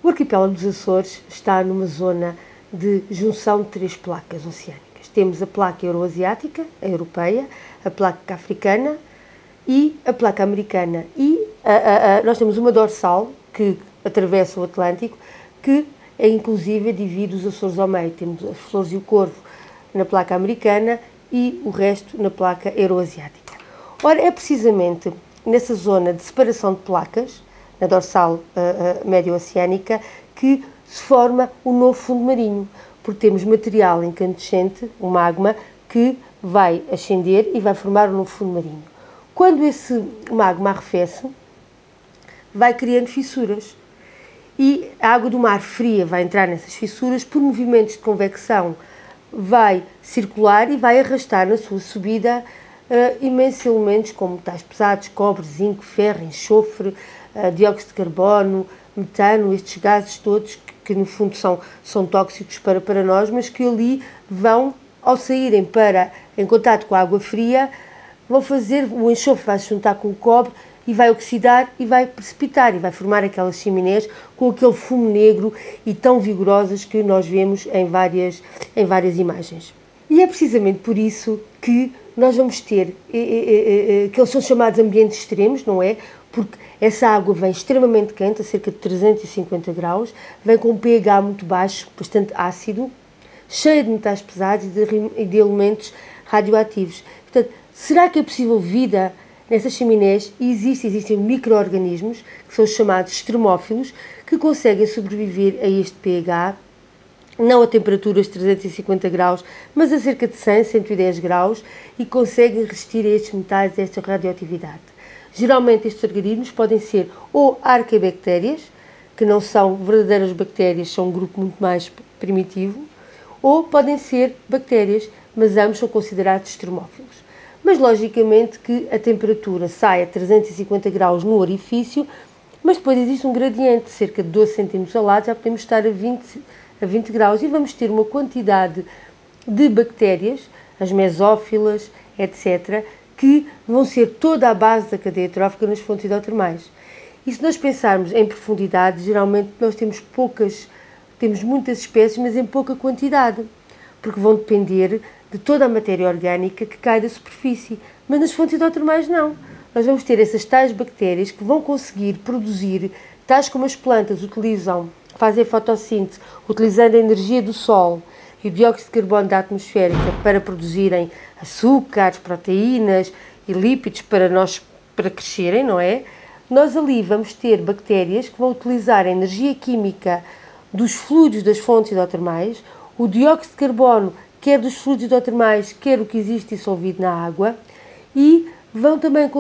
O arquipélago dos Açores está numa zona de junção de 3 placas oceânicas. Temos a placa euroasiática, a europeia, a placa africana e a placa americana. E nós temos uma dorsal que atravessa o Atlântico, que é inclusive divide os Açores ao meio. Temos as Flores e o Corvo na placa americana e o resto na placa euroasiática. Ora, é precisamente nessa zona de separação de placas, na dorsal médio-oceânica, que se forma o novo fundo marinho, porque temos material incandescente, o magma, que vai ascender e vai formar o novo fundo marinho. Quando esse magma arrefece, vai criando fissuras e a água do mar fria vai entrar nessas fissuras, por movimentos de convecção vai circular e vai arrastar na sua subida imensos elementos como metais pesados, cobre, zinco, ferro, enxofre, dióxido de carbono, metano, estes gases todos que no fundo são tóxicos para nós, mas que ali vão, ao saírem em contato com a água fria, vão fazer, o enxofre vai se juntar com o cobre e vai oxidar e vai precipitar e vai formar aquelas chaminés com aquele fumo negro e tão vigorosas que nós vemos em várias imagens. E é precisamente por isso que nós vamos ter, que eles são chamados ambientes extremos, não é? Porque essa água vem extremamente quente, a cerca de 350 graus, vem com um pH muito baixo, bastante ácido, cheia de metais pesados e de elementos radioativos. Portanto, será que é possível vida nessas chaminés? E existem micro-organismos, que são os chamados extremófilos, que conseguem sobreviver a este pH, não a temperaturas de 350 graus, mas a cerca de 100, 110 graus, e conseguem resistir a estes metais, a esta radioatividade. Geralmente estes organismos podem ser ou arqueibactérias, que não são verdadeiras bactérias, são um grupo muito mais primitivo, ou podem ser bactérias, mas ambos são considerados extremófilos. Mas logicamente que a temperatura sai a 350 graus no orifício, mas depois existe um gradiente de cerca de 12 cm ao lado, já podemos estar a 20 graus e vamos ter uma quantidade de bactérias, as mesófilas, etc., que vão ser toda a base da cadeia trófica nas fontes hidrotermais. E se nós pensarmos em profundidade, geralmente nós temos muitas espécies, mas em pouca quantidade, porque vão depender de toda a matéria orgânica que cai da superfície. Mas nas fontes hidrotermais não. Nós vamos ter essas tais bactérias que vão conseguir produzir, tais como as plantas fazem fotossíntese, utilizando a energia do sol e o dióxido de carbono da atmosférica para produzirem açúcares, proteínas e lípidos para crescerem, não é? Nós ali vamos ter bactérias que vão utilizar a energia química dos fluidos das fontes hidrotermais, o dióxido de carbono, quer dos fluidos hidrotermais, quer o que existe dissolvido na água, e vão também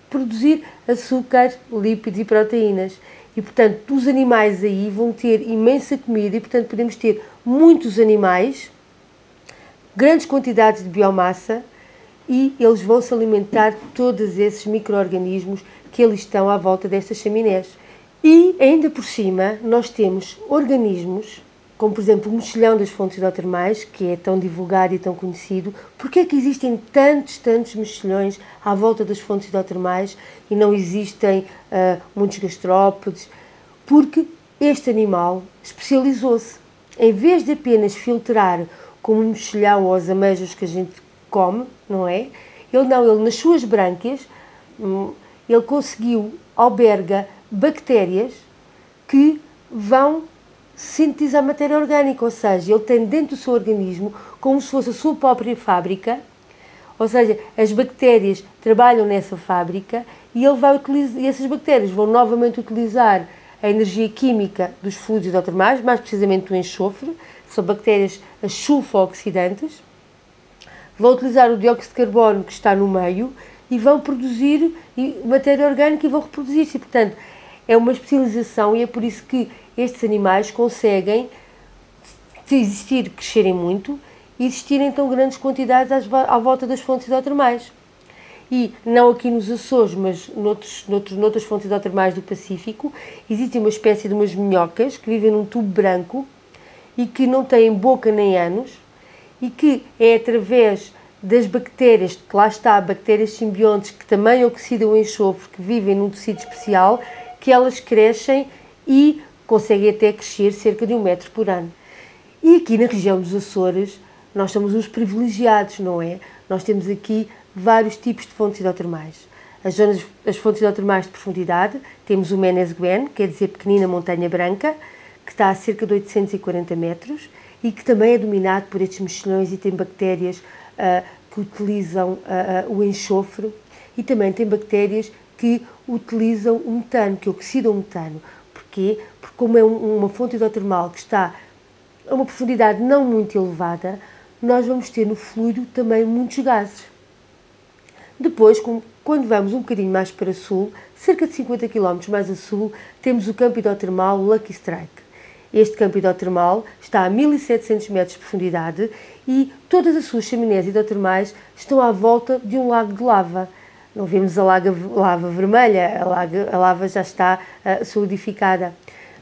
produzir açúcares, lípidos e proteínas. E, portanto, os animais aí vão ter imensa comida e, portanto, podemos ter muitos animais, grandes quantidades de biomassa, e eles vão se alimentar de todos esses micro-organismos que ali estão à volta destas chaminés. E, ainda por cima, nós temos organismos, como por exemplo o mexilhão das fontes hidrotermais, que é tão divulgado e tão conhecido. Porquê é que existem tantos mexilhões à volta das fontes hidrotermais e não existem muitos gastrópodes? Porque este animal especializou-se. Em vez de apenas filtrar como um mexilhão ou as ameijas que a gente come, não é? Ele nas suas brânquias, ele alberga bactérias que vão sintetizar matéria orgânica, ou seja, ele tem dentro do seu organismo como se fosse a sua própria fábrica, ou seja, as bactérias trabalham nessa fábrica e essas bactérias vão novamente utilizar a energia química dos fluidos hidrotermais, mais precisamente do enxofre, são bactérias açulfo-oxidantes, vão utilizar o dióxido de carbono que está no meio e vão produzir matéria orgânica e vão reproduzir-se. Portanto, é uma especialização e é por isso que estes animais conseguem existir, crescerem muito e existirem em tão grandes quantidades à volta das fontes hidrotermais. E não aqui nos Açores, mas noutras fontes hidrotermais do Pacífico, existe uma espécie de umas minhocas que vivem num tubo branco e que não têm boca nem ânus e que é através das bactérias, que lá está, bactérias simbiontes que também oxidam o enxofre, que vivem num tecido especial, que elas crescem e conseguem até crescer cerca de 1 metro por ano. E aqui na região dos Açores, nós somos uns privilegiados, não é? Nós temos aqui vários tipos de fontes hidrotermais. As fontes hidrotermais de profundidade, temos o Menesguén, quer dizer pequenina montanha branca, que está a cerca de 840 metros e que também é dominado por estes mexilhões e tem bactérias que utilizam o enxofre e também tem bactérias que utilizam o metano, que oxidam o metano. Porquê? Porque como é uma fonte hidrotermal que está a uma profundidade não muito elevada, nós vamos ter no fluido também muitos gases. Depois, quando vamos um bocadinho mais para sul, cerca de 50 km mais a sul, temos o campo hidrotermal Lucky Strike. Este campo hidrotermal está a 1700 metros de profundidade e todas as suas chaminés hidrotermais estão à volta de um lago de lava. Não vemos a lava vermelha, a lava já está solidificada.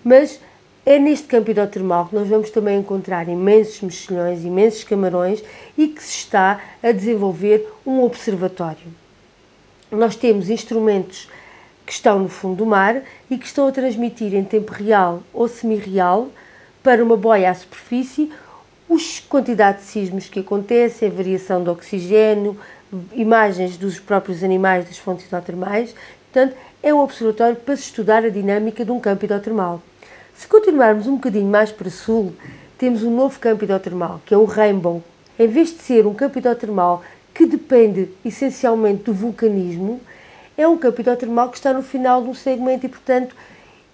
Mas é neste campo hidrotermal que nós vamos também encontrar imensos mexilhões, imensos camarões e que se está a desenvolver um observatório. Nós temos instrumentos que estão no fundo do mar e que estão a transmitir em tempo real ou semi-real para uma boia à superfície a quantidade de sismos que acontecem, a variação do oxigênio, imagens dos próprios animais das fontes hidrotermais. Portanto, é um observatório para se estudar a dinâmica de um campo hidrotermal. Se continuarmos um bocadinho mais para sul, temos um novo campo hidrotermal, que é o Rainbow. Em vez de ser um campo hidrotermal que depende essencialmente do vulcanismo, é um campo hidrotermal que está no final de um segmento e, portanto,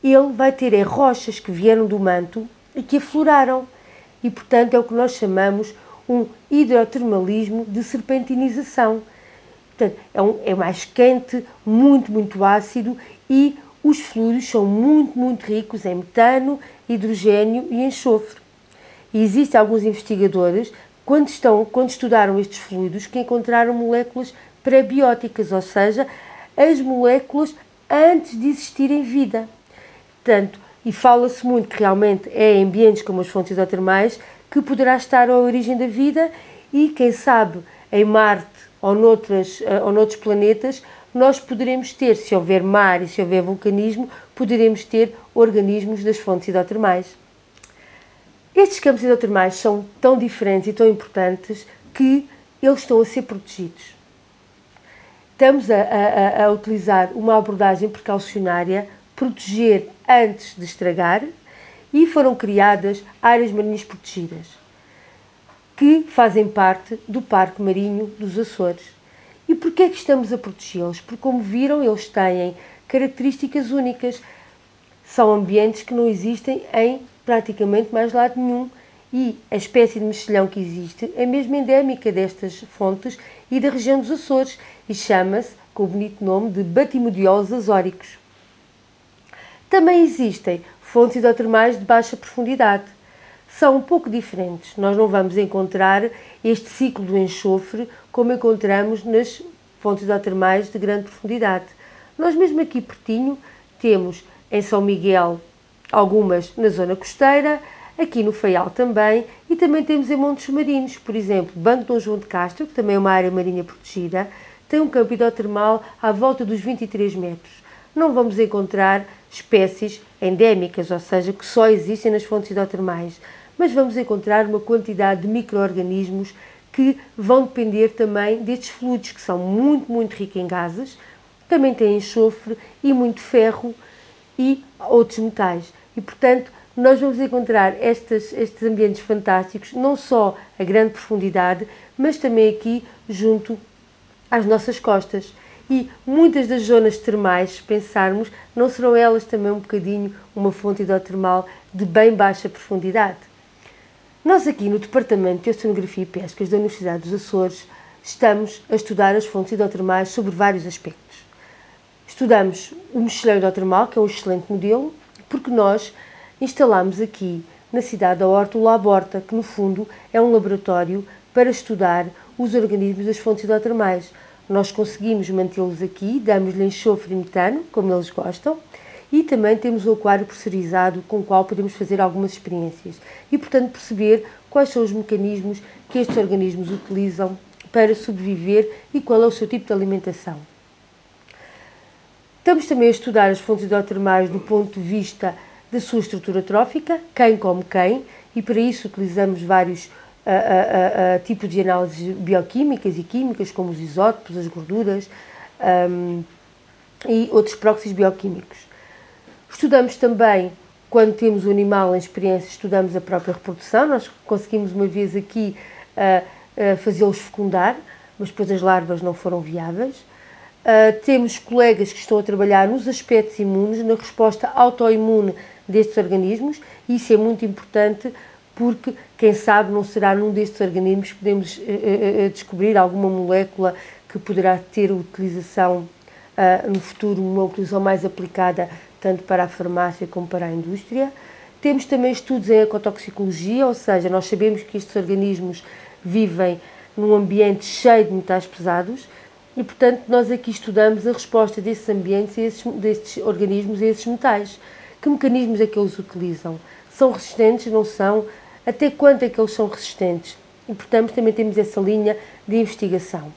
ele vai ter rochas que vieram do manto e que afloraram. E, portanto, é o que nós chamamos um hidrotermalismo de serpentinização. Portanto, é mais quente, muito ácido e os fluidos são muito ricos em metano, hidrogênio e enxofre. E existem alguns investigadores, quando estudaram estes fluidos, que encontraram moléculas pré-bióticas, ou seja, as moléculas antes de existirem vida. Portanto, e fala-se muito que realmente é em ambientes como as fontes hidrotermais que poderá estar a origem da vida e, quem sabe, em Marte ou noutros planetas, nós poderemos ter, se houver mar e se houver vulcanismo, poderemos ter organismos das fontes hidrotermais. Estes campos hidrotermais são tão diferentes e tão importantes que eles estão a ser protegidos. Estamos a utilizar uma abordagem precaucionária, proteger antes de estragar, e foram criadas áreas marinhas protegidas, que fazem parte do Parque Marinho dos Açores. E porquê é que estamos a protegê-los? Porque, como viram, eles têm características únicas. São ambientes que não existem em praticamente mais lado nenhum. E a espécie de mexilhão que existe é mesmo endémica destas fontes e da região dos Açores e chama-se, com o bonito nome, de Batimodiolos azóricos. Também existem fontes hidrotermais de baixa profundidade. São um pouco diferentes. Nós não vamos encontrar este ciclo do enxofre como encontramos nas fontes hidrotermais de grande profundidade. Nós mesmo aqui pertinho temos em São Miguel algumas na zona costeira, aqui no Faial também, e também temos em Montes Submarinos, por exemplo, Banco de Dom João de Castro, que também é uma área marinha protegida, tem um campo hidrotermal à volta dos 23 metros. Não vamos encontrar espécies endémicas, ou seja, que só existem nas fontes hidrotermais, mas vamos encontrar uma quantidade de micro-organismos que vão depender também destes fluidos, que são muito ricos em gases, também têm enxofre e muito ferro e outros metais. E, portanto, nós vamos encontrar estes ambientes fantásticos, não só a grande profundidade, mas também aqui junto às nossas costas. E muitas das zonas termais, se pensarmos, não serão elas também um bocadinho uma fonte hidrotermal de bem baixa profundidade? Nós aqui no Departamento de Oceanografia e Pescas da Universidade dos Açores estamos a estudar as fontes hidrotermais sobre vários aspectos. Estudamos o mexilhão hidrotermal, que é um excelente modelo, porque nós instalamos aqui na cidade da Horta o Laborta, que no fundo é um laboratório para estudar os organismos das fontes hidrotermais. Nós conseguimos mantê-los aqui, damos-lhe enxofre e metano, como eles gostam, e também temos o aquário pressurizado com o qual podemos fazer algumas experiências e, portanto, perceber quais são os mecanismos que estes organismos utilizam para sobreviver e qual é o seu tipo de alimentação. Estamos também a estudar as fontes hidrotermais do ponto de vista da sua estrutura trófica, quem come quem, e para isso utilizamos vários tipos de análises bioquímicas e químicas, como os isótopos, as gorduras e outros próximos bioquímicos. Estudamos também, quando temos o animal em experiência, estudamos a própria reprodução. Nós conseguimos uma vez aqui fazê-los fecundar, mas depois as larvas não foram viáveis. Temos colegas que estão a trabalhar nos aspectos imunes, na resposta autoimune destes organismos, e isso é muito importante porque, quem sabe, não será num destes organismos que podemos descobrir alguma molécula que poderá ter utilização no futuro, uma utilização mais aplicada tanto para a farmácia como para a indústria. Temos também estudos em ecotoxicologia, ou seja, nós sabemos que estes organismos vivem num ambiente cheio de metais pesados e, portanto, nós aqui estudamos a resposta desses ambientes, destes organismos a esses metais. Que mecanismos é que eles utilizam? São resistentes, não são? Até quanto é que eles são resistentes? E, portanto, também temos essa linha de investigação.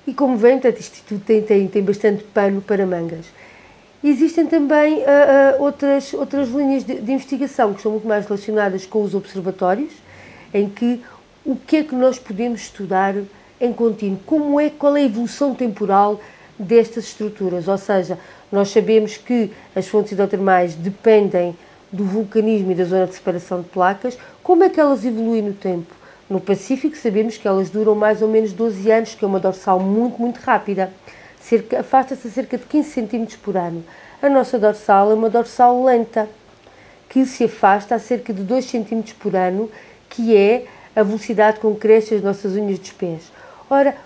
E como veem, portanto, isto tudo tem bastante pano para mangas. Existem também outras linhas de investigação que são muito mais relacionadas com os observatórios, em que o que é que nós podemos estudar em contínuo, qual é a evolução temporal destas estruturas, ou seja, nós sabemos que as fontes hidrotermais dependem do vulcanismo e da zona de separação de placas. Como é que elas evoluem no tempo? No Pacífico sabemos que elas duram mais ou menos 12 anos, que é uma dorsal muito, muito rápida. Afasta-se a cerca de 15 cm por ano. A nossa dorsal é uma dorsal lenta, que se afasta a cerca de 2 cm por ano, que é a velocidade com que crescem as nossas unhas dos pés. Ora,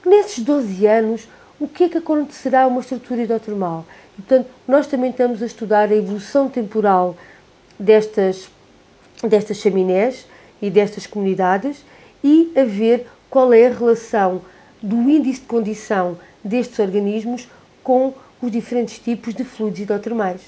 nesses 12 anos, o que é que acontecerá a uma estrutura hidrotermal? E, portanto, nós também estamos a estudar a evolução temporal destas chaminés e destas comunidades e a ver qual é a relação do índice de condição destes organismos com os diferentes tipos de fluidos hidrotermais.